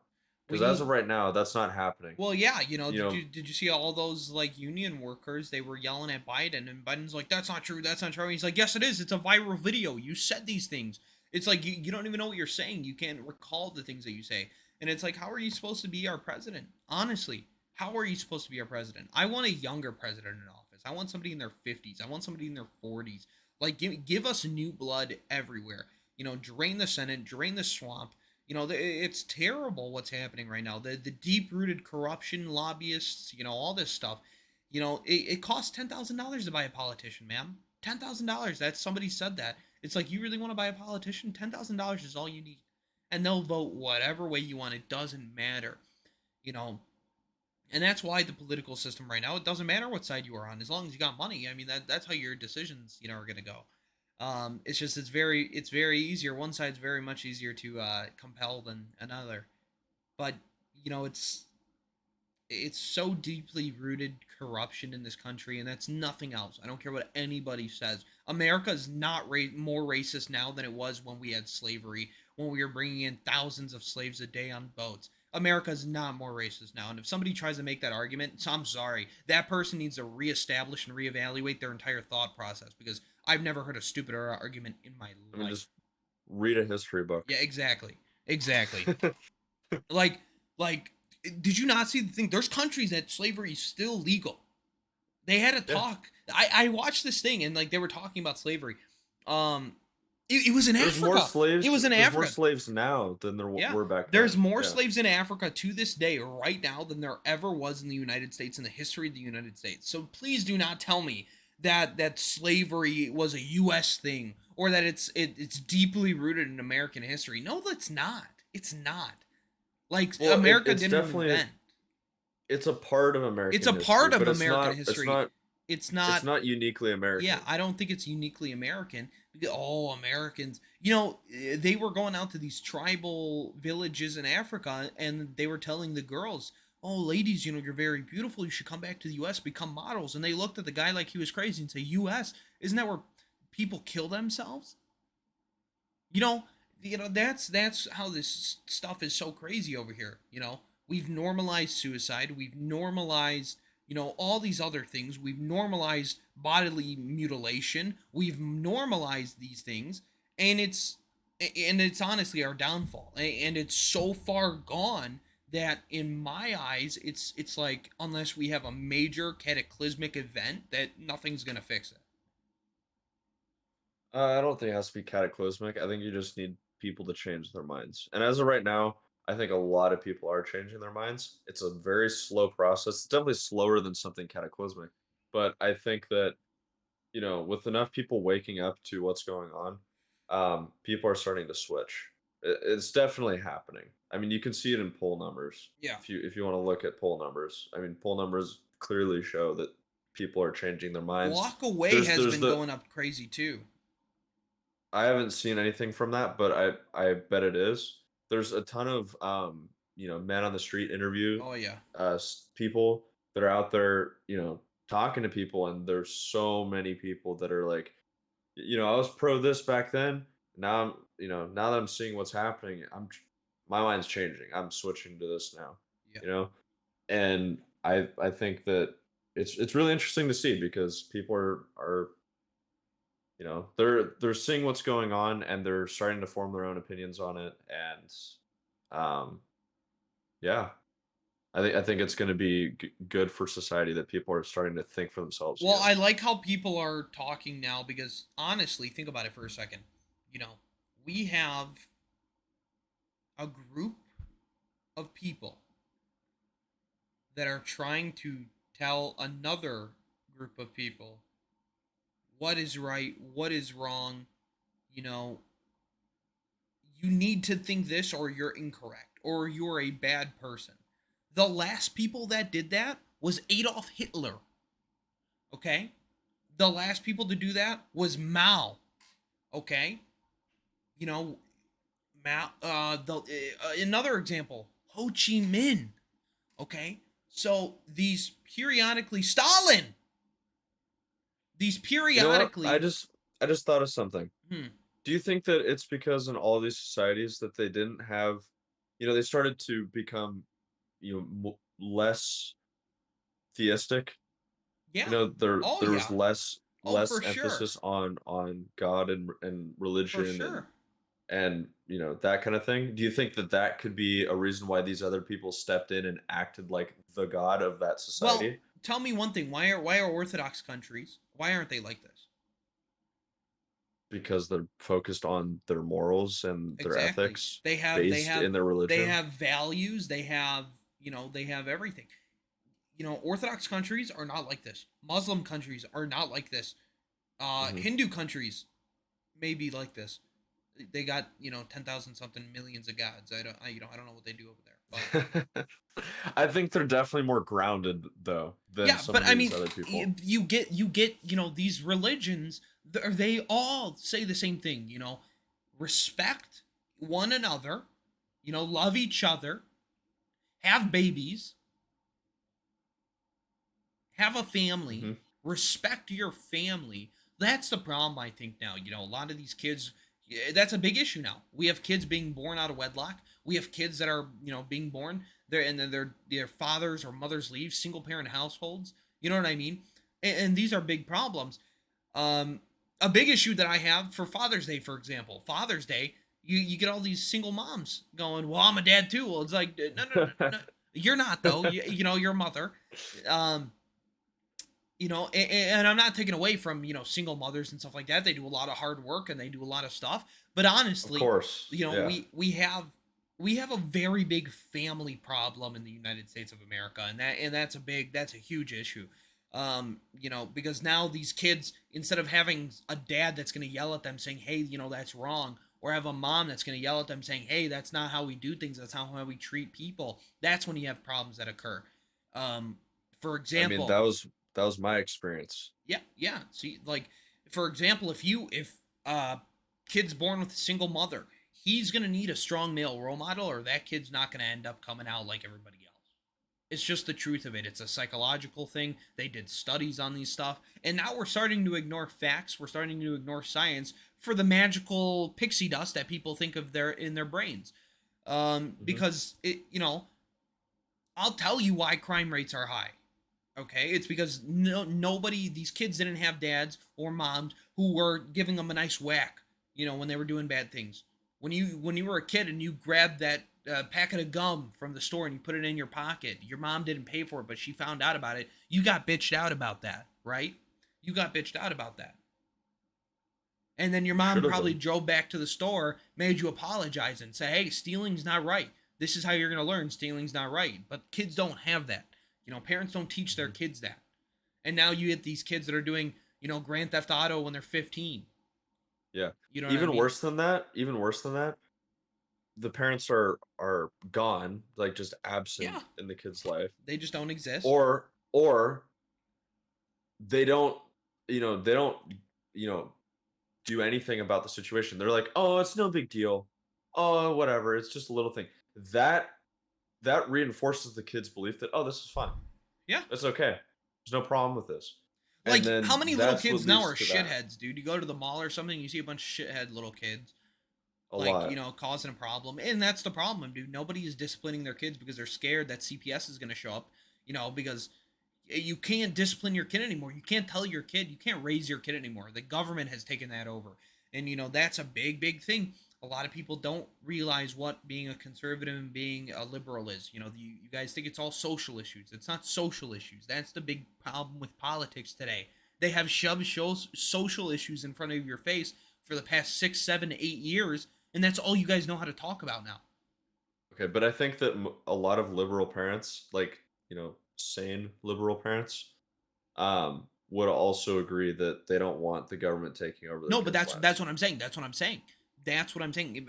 We Because as of need right now, that's not happening. Well, yeah, You know, did you see all those like union workers? They were yelling at Biden, and Biden's like, "That's not true. That's not true." And he's like, "Yes, it is. It's a viral video. You said these things." It's like you don't even know what you're saying. You can't recall the things that you say, and it's like, how are you supposed to be our president? Honestly, how are you supposed to be our president? I want a younger president in office. I want somebody in their 50s. I want somebody in their 40s. Like, give us new blood everywhere. Drain the Senate, drain the swamp. It's terrible what's happening right now. The deep rooted corruption, lobbyists, all this stuff. It costs $10,000 to buy a politician, ma'am. $10,000. That's Somebody said that. It's like, you really want to buy a politician? $10,000 is all you need, and they'll vote whatever way you want. It doesn't matter, you know. And that's why the political system right now, it doesn't matter what side you are on, as long as you got money. I mean, that's how your decisions, are gonna go. It's just it's very easier. One side's very much easier to compel than another. But it's so deeply rooted corruption in this country, and that's nothing else. I don't care what anybody says. America is not more racist now than it was when we had slavery, when we were bringing in thousands of slaves a day on boats. America is not more racist now. And if somebody tries to make that argument, so I'm sorry. That person needs to reestablish and reevaluate their entire thought process, because I've never heard a stupider argument in my I mean, life. just read a history book. Yeah, exactly. Exactly. Like, like, did you not see the thing? There's countries that slavery is still legal. They had a Yeah. talk. I watched this thing, and like, they were talking about slavery. Um, it was in Africa. It was in There's more Africa. slaves now than Yeah, were back there's then. more Yeah. slaves in Africa to this day, right now, than there ever was in the United States, in the history of the United States. So please do not tell me that slavery was a U.S. thing, or that it's deeply rooted in American history. No, that's not. It's not. Like, Well, America it's didn't definitely invent. it's a part of It's American a history, part of but it's American not it's history. not It's it's not. not uniquely Yeah, American. I don't think it's uniquely American. Because, oh, Americans, they were going out to these tribal villages in Africa, and they were telling the girls, "Oh, ladies, you're very beautiful. You should come back to the U.S., become models." And they looked at the guy like he was crazy and say, "U.S. Isn't that where people kill themselves?" You know, that's how this stuff is so crazy over here. We've normalized suicide. We've normalized, all these other things. We've normalized bodily mutilation. We've normalized these things, and it's honestly our downfall. And it's so far gone that, in my eyes, it's like, unless we have a major cataclysmic event, that nothing's gonna fix it. I don't think it has to be cataclysmic. I think you just need people to change their minds. And as of right now, I think a lot of people are changing their minds. It's a very slow process. It's definitely slower than something cataclysmic. But I think that, with enough people waking up to what's going on, people are starting to switch. It's definitely happening. I mean, you can see it in poll numbers. Yeah. If you want to look at poll numbers, I mean, poll numbers clearly show that people are changing their minds. Walk away There's has there's been the going up crazy too. I haven't seen anything from that, but I bet it is. There's a ton of man on the street interview Oh yeah. people that are out there, talking to people, and there's so many people that are like, I was pro this back then. Now now that I'm seeing what's happening, my mind's changing. I'm switching to this now, Yeah. you know, and I think that. it's really interesting to see because people are they're seeing what's going on and they're starting to form their own opinions on it, and um yeah, I think it's going to be good for society that people are starting to think for themselves Well, again. I like how people are talking now because honestly, think about it for a second. You know, we have a group of people that are trying to tell another group of people what is right, what is wrong. You know, you need to think this or you're incorrect or you're a bad person. The last people that did that was Adolf Hitler. Okay? The last people to do that was Mao. Okay? You know, Mao another example, Ho Chi Minh. Okay? So these periodically Stalin. These You know what? I periodically just I just thought of something. hmm, Do you think that it's because in all these societies that they didn't have, they started to become, less theistic? yeah. Oh There was yeah. Oh less for sure. emphasis on God and For religion sure. and that kind of thing. Do you think that that could be a reason why these other people stepped in and acted like the god of that Well, society? tell me one thing. Why are Orthodox countries? Why aren't they like this? Because they're focused on their morals and their Exactly. ethics They have they based have in their they religion. have values. They have everything. Orthodox countries are not like this. Muslim countries are not like this. Mhm. Hindu countries may be like this. They got 10,000 something millions of gods. I don't know what they do over there, but I think they're definitely more grounded though than yeah. some But of I these mean, other people. you get these religions. They all say the same thing. Respect one another. Love each other. Have babies. Have a family. Hmm. Respect your family. That's the problem I think now. A lot of these kids, that's a big issue now. We have kids being born out of wedlock. We have kids that are, being born there and then their fathers or mothers leave, single parent households. You know what I mean? And these are big problems. Um, a big issue that I have for Father's Day, for example, Father's Day, you get all these single moms going, "Well, I'm a dad too." Well, it's like, no, no, no, no, you're not though. You're a mother. Um, and I'm not taking away from single mothers and stuff like that. They do a lot of hard work and they do a lot of stuff. But Of honestly, course. Yeah. we have a very big family problem in the United States of America, and that's a huge issue. Because now these kids, instead of having a dad that's going to yell at them saying, "Hey, that's wrong," or have a mom that's going to yell at them saying, "Hey, that's not how we do things. That's not how we treat people." That's when you have problems that occur. Um, for I mean, example, that was my experience. yeah, yeah. See, like for example, if kid's born with a single mother, he's gonna need a strong male role model, or that kid's not gonna end up coming out like everybody else. It's just the truth of it. It's a psychological thing. They did studies on these stuff, and now we're starting to ignore facts. We're starting to ignore science for the magical pixie dust that people think of in their brains. Hmm. Because I'll tell you why crime rates are high. Okay, it's because these kids didn't have dads or moms who were giving them a nice whack, when they were doing bad things. When you were a kid and you grabbed that packet of gum from the store and you put it in your pocket, your mom didn't pay for it, but she found out about it. You got bitched out about that, right? You got bitched out about that, and then your You should mom have probably been. drove back to the store, made you apologize, and say, "Hey, stealing's not right. This is how you're gonna learn stealing's not right." But kids don't have that. Parents don't teach their Mhm. kids that. And now you get these kids that are doing, Grand Theft Auto when they're 15. Yeah. You know what I mean? Even worse than that, the parents are gone, like just absent Yeah, in the kid's life, they just don't exist. or they don't, they don't, you know, do anything about the situation. They're like, "Oh, it's no big deal. Oh, whatever. It's just a little thing." That that reinforces the kid's belief that, "Oh, this is fine. Yeah. It's okay. There's no problem with this." And Like, how then many little that's what kids now leads are to that shitheads, dude? You go to the mall or something, you see a bunch of shithead little kids, a like, lot. causing a problem. And that's the problem, dude. Nobody is disciplining their kids because they're scared that CPS is going to show up, because You can't discipline your kid anymore. You can't tell your kid, you can't raise your kid anymore. The government has taken that over. And that's a big, big thing. A lot of people don't realize what being a conservative and being a liberal is. You guys think it's all social issues. It's not social issues. That's the big problem with politics today. They have shoved social issues in front of your face for the past 6, 7, 8 years, and that's all you guys know how to talk about now. Okay, but I think that a lot of liberal parents, like, sane liberal parents, would also agree that they don't want the government taking over their No, but kids' that's lives. what I'm saying. That's what I'm saying. That's what I'm saying.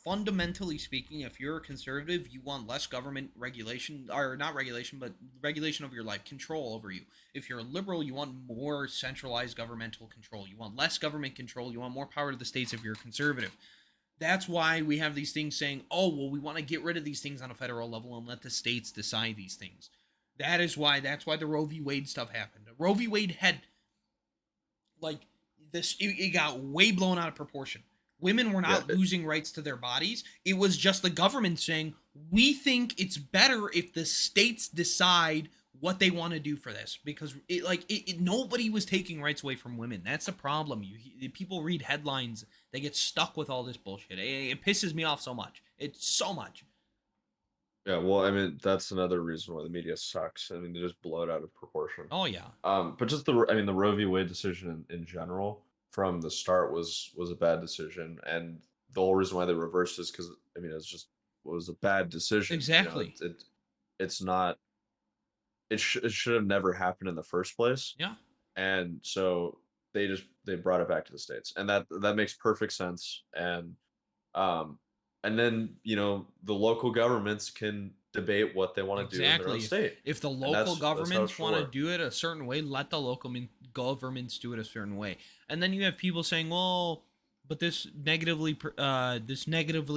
Fundamentally speaking, if you're a conservative, you want less government regulation, or not regulation, but regulation of your life, control over you. If you're a liberal, you want more centralized governmental control. You want less government control. You want more power to the states if you're a conservative. That's why we have these things saying, oh, well, we want to get rid of these things on a federal level and let the states decide these things. That's why the Roe v. Wade stuff happened. Roe v. Wade had, like, it got way blown out of proportion. Women were Yeah, not losing rights to their bodies. It was just the government saying, we think it's better if the states decide what they want to do for this, because nobody was taking rights away from women. That's the problem. People read headlines, they get stuck with all this bullshit. It pisses me off so much. It's so much. yeah. Well, I mean, that's another reason why the media sucks. I mean, they just blow it out of proportion. Oh yeah. But just I mean, the Roe v. Wade decision in general from the start was a bad decision, and the whole reason why they reversed is because I mean, it was a bad decision. Exactly. It's not. It should have never happened in the first place, Yeah. and so they brought it back to the states, and that makes perfect sense. Um, and then the local governments can debate what they want to do in their own Exactly. state, If the and local that's how it governments should want to work. do it a certain way, let the local governments do it a certain way. And then you have people saying, "Well, but this negatively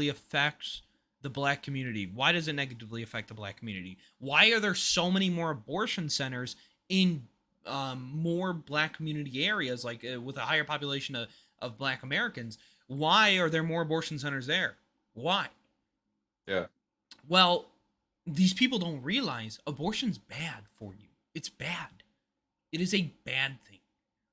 affects the black community." Why does it negatively affect the black community? Why are there so many more abortion centers in more black community areas, like with a higher population of black Americans? Why are there more abortion centers there? Why? Yeah. Well, these people don't realize abortion's bad for you. It's bad. It is a bad thing.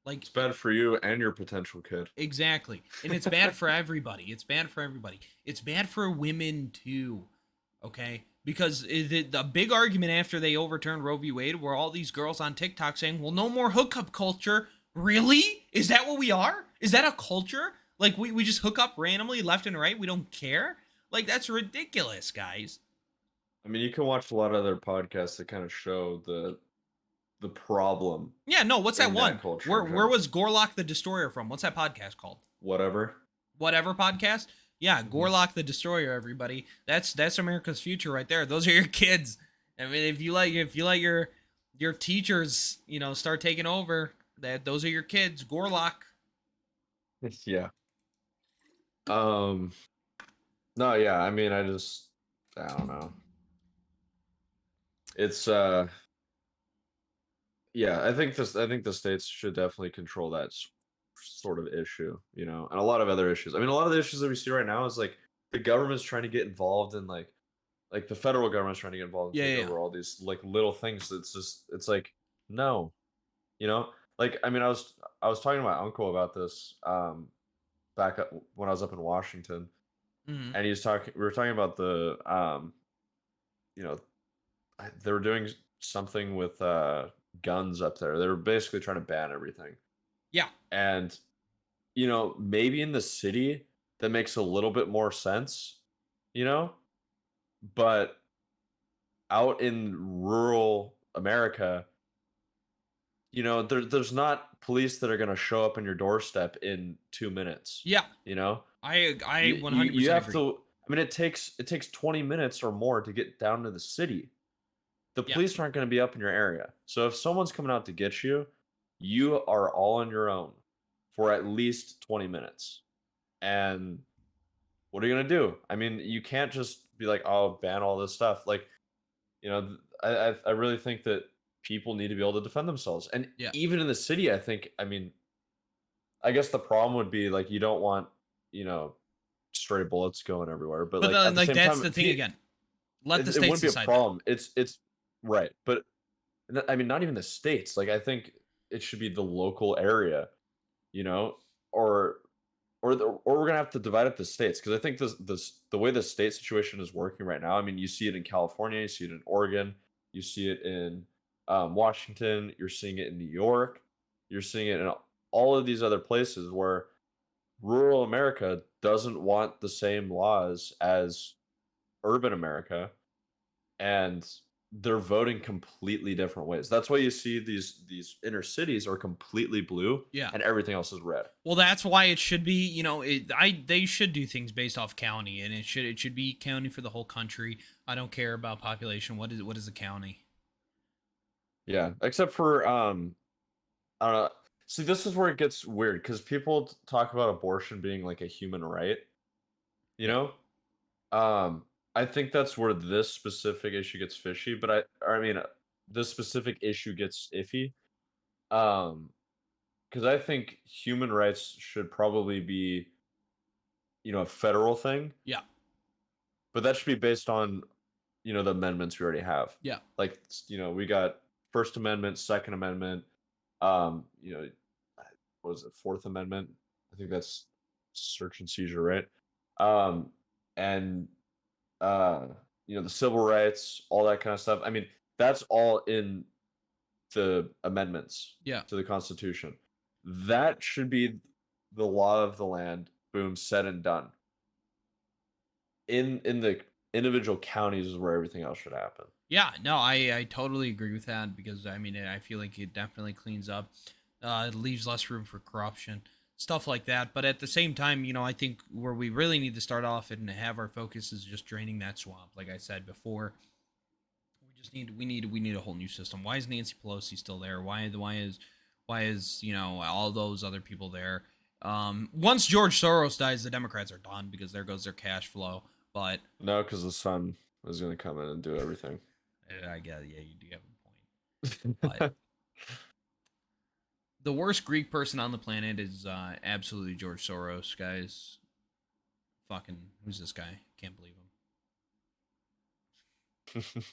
Like, It's bad for you and your potential kid. exactly. And it's bad for everybody. It's bad for everybody. It's bad for women too. Okay? Because the big argument after they overturned Roe v. Wade were all these girls on TikTok saying, well, no more hookup culture. Really? Is that what we are? Is that a culture? Like, we just hook up randomly left and right? We don't care? Like, that's ridiculous, guys. I mean, you can watch a lot of other podcasts that kind of show the problem Yeah, no, what's that in one? that culture Where in where general. was Gorlock the Destroyer from? What's that podcast called? Whatever. Whatever podcast? Yeah, Hmm. Gorlock the Destroyer, everybody. That's America's future right there. Those are your kids. I mean, if you let your teachers, start taking over, those are your kids. Gorlock. Yeah. Um. No. Yeah. I mean, I don't know. It's Yeah. I think the states should definitely control that sort of issue. And a lot of other issues. I mean, a lot of the issues that we see right now is like the government's trying to get involved in like the federal government's trying to get involved Yeah, and yeah, take yeah. over all these like little things. It's like no, you know. Like I mean, I was talking to my uncle about this back up when I was up in Washington, Hmm. and we were talking about you know they were doing something with guns up there. They were basically trying to ban everything, Yeah, and maybe in the city that makes a little bit more sense, you know, but out in rural America, there's not police that are going to show up on your doorstep in 2 minutes. yeah. You know, I you 100% have agree. to. I mean, it takes 20 minutes or more to get down to the city. The Yeah, police aren't going to be up in your area. So if someone's coming out to get you, you are all on your own for at least 20 minutes. And what are you going to do? I mean, you can't just be like, "Oh, ban all this stuff." Like, I really think that people need to be able to defend themselves. And yeah. even in the city, I mean, I guess the problem would be like you don't want, you know, stray bullets going everywhere, but But like then, at the like, same that's time, the thing again. Let the it states wouldn't be a decide that. problem. It's right, but I mean, not even the states. Like, I think it should be the local area, you know, or or we're gonna have to divide up the states because I think the way the state situation is working right now. I mean, you see it in California, you see it in Oregon, you see it in Washington, you're seeing it in New York, you're seeing it in all of these other places where rural America doesn't want the same laws as urban America, and they're voting completely different ways. That's why you see these inner cities are completely blue Yeah. and everything else is red. Well, that's why it should be. They should do things based off county, and it should be county for the whole country. I don't care about population. What is a county? Yeah, except for I don't know. See, this is where it gets weird because people talk about abortion being like a human right, you Yeah. know? Um, I think that's where this specific issue gets fishy, but I mean, this specific issue gets iffy. Um, because I think human rights should probably be, a federal thing, Yeah. but that should be based on, the amendments we already have. Yeah. Like, we got First Amendment, Second Amendment, um, you know, what was it, Fourth Amendment? I think that's search and seizure, right? Um, and uh, the civil rights, all that kind of stuff. I mean, that's all in the amendments Yeah. to the Constitution. That should be the law of the land. Boom, said and done. In the individual counties is where everything else should happen. Yeah, no, I totally agree with that because I mean I feel like it definitely cleans up, it leaves less room for corruption, stuff like that. But at the same time, I think where we really need to start off and have our focus is just draining that swamp. Like I said before, we need a whole new system. Why is Nancy Pelosi still there? Why is all those other people there? Once George Soros dies, the Democrats are done because there goes their cash flow. But No, because the sun is going to come in and do everything. I guess yeah, you do have a point. But the worst Greek person on the planet is absolutely George Soros, guys. Fucking who's this guy? Can't believe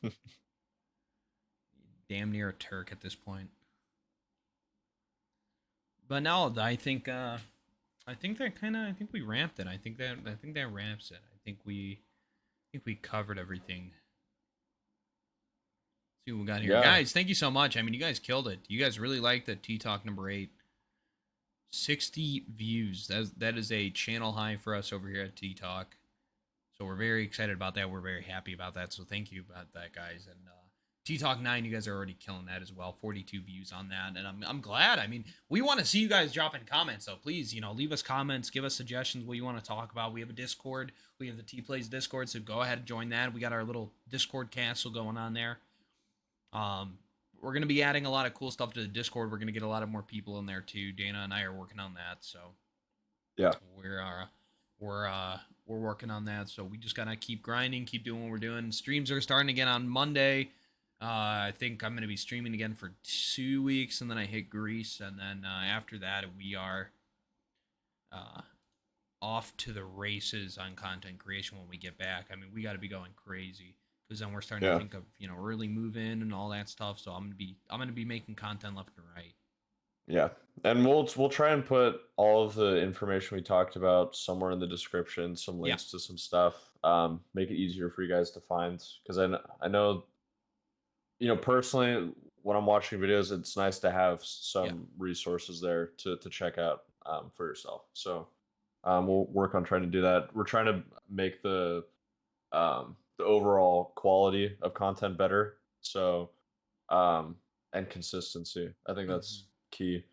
him. Damn near a Turk at this point. But no, I think we ramped it. I think that ramps it. I think we covered everything. See what we got here, Yeah. guys. Thank you so much. I mean, you guys killed it. You guys really liked the T Talk number 8. 60 views. That is a channel high for us over here at T Talk. So we're very excited about that. We're very happy about that. So thank you about that, guys. And T Talk 9, you guys are already killing that as well. 42 views on that, and I'm glad. I mean, we want to see you guys dropping comments. So please, leave us comments, give us suggestions what you want to talk about. We have a Discord. We have the T Plays Discord. So go ahead and join that. We got our little Discord castle going on there. Um, we're gonna be adding a lot of cool stuff to the Discord. We're gonna get a lot of more people in there too. Dana and I are working on that. So Yeah. we're we're working on that. So we just gotta keep grinding, keep doing what we're doing. Streams are starting again on Monday. I think I'm gonna be streaming again for 2 weeks, and then I hit Greece, and then after that we are uh, off to the races on content creation when we get back. I mean, we got to be going crazy because then we're starting to Yeah. think of early move in and all that stuff. So I'm gonna be making content left and right. Yeah. And we'll try and put all of the information we talked about somewhere in the description, some Yeah, links to some stuff. Make it easier for you guys to find because I know, personally, when I'm watching videos, it's nice to have yeah. some resources there to check out for yourself. So we'll work on trying to do that. We're trying to make the overall quality of content better. So um, and consistency. I think Hmm. that's key.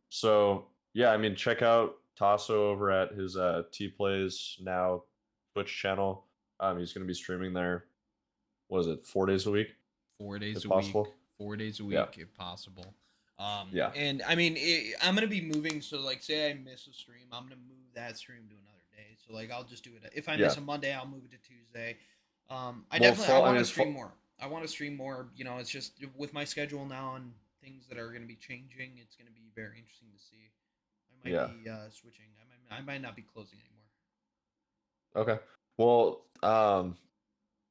So yeah, I mean, check out Tasso over at his T Plays Now Twitch channel. He's going to be streaming there. What is it, 4 days a week, 4 days if a week, possible? 4 days a Yeah, week if possible. yeah, And I mean, I'm gonna be moving. So like, say I miss a stream, I'm gonna move that stream to another day. So like, I'll just do it. If I yeah. miss a Monday, I'll move it to Tuesday. Well, I fall. I want to mean, stream more. I want to stream more. It's just with my schedule now and things that are gonna be changing. It's gonna be very interesting to see. I might yeah. be switching. I might not be closing anymore. Okay. Well,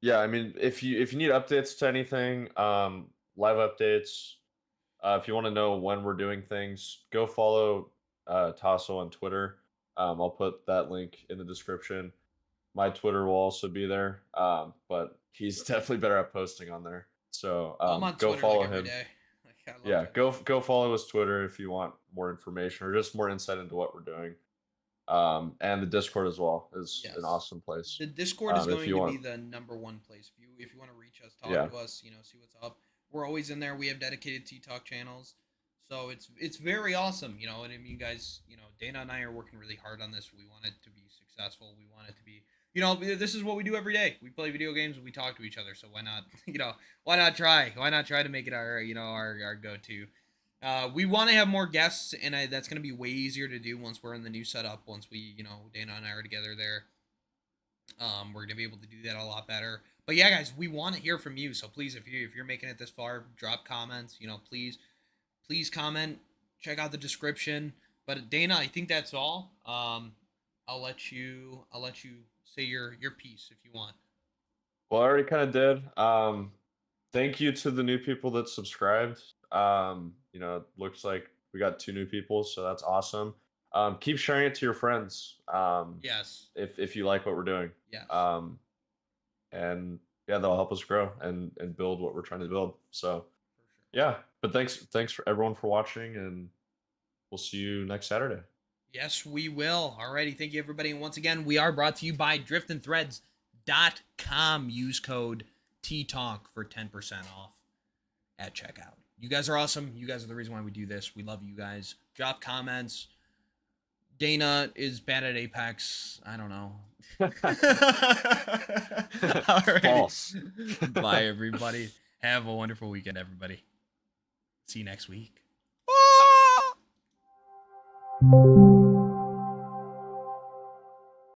yeah. I mean, if you need updates to anything, live updates. If you want to know when we're doing things, go follow Tasso on Twitter. I'll put that link in the description. My Twitter will also be there, but he's definitely better at posting on there. So I'm on go Twitter like follow every him. day. Like, I love Yeah, it. go follow his Twitter if you want more information or just more insight into what we're doing. And the Discord as well is an Yes. awesome place. The Discord is If going you to want, be the #1 place. If you want to reach us, talk yeah, to us, see what's up. We're always in there. We have dedicated T Talk channels. So it's very awesome, and I mean, guys, Dana and I are working really hard on this. We want it to be successful. We want it to be, this is what we do every day. We play video games and we talk to each other. So why not, why not try? Why not try to make it our go-to? We want to have more guests, and that's going to be way easier to do once we're in the new setup. Once we, Dana and I are together there, we're gonna be able to do that a lot better. But yeah, guys, we want to hear from you. So please, if you're making it this far, drop comments. Please comment. Check out the description. But Dana, I think that's all. I'll let you say your piece if you want. well, I already kind of did. Thank you to the new people that subscribed. It looks like we got 2 new people, so that's awesome. Keep sharing it to your friends. Yes. If you like what we're doing. Yes. Um, and yeah, that'll help us grow and build what we're trying to build. So For sure. yeah, but thanks for everyone for watching, and we'll see you next Saturday. Yes, we will. Alrighty, thank you everybody. And once again, we are brought to you by driftinthreads.com. Use code TTalk for 10% off at checkout. You guys are awesome. You guys are the reason why we do this. We love you guys. Drop comments. Dana is bad at Apex. I don't know. Alrighty. False. Bye, everybody. Have a wonderful weekend, everybody. See you next week.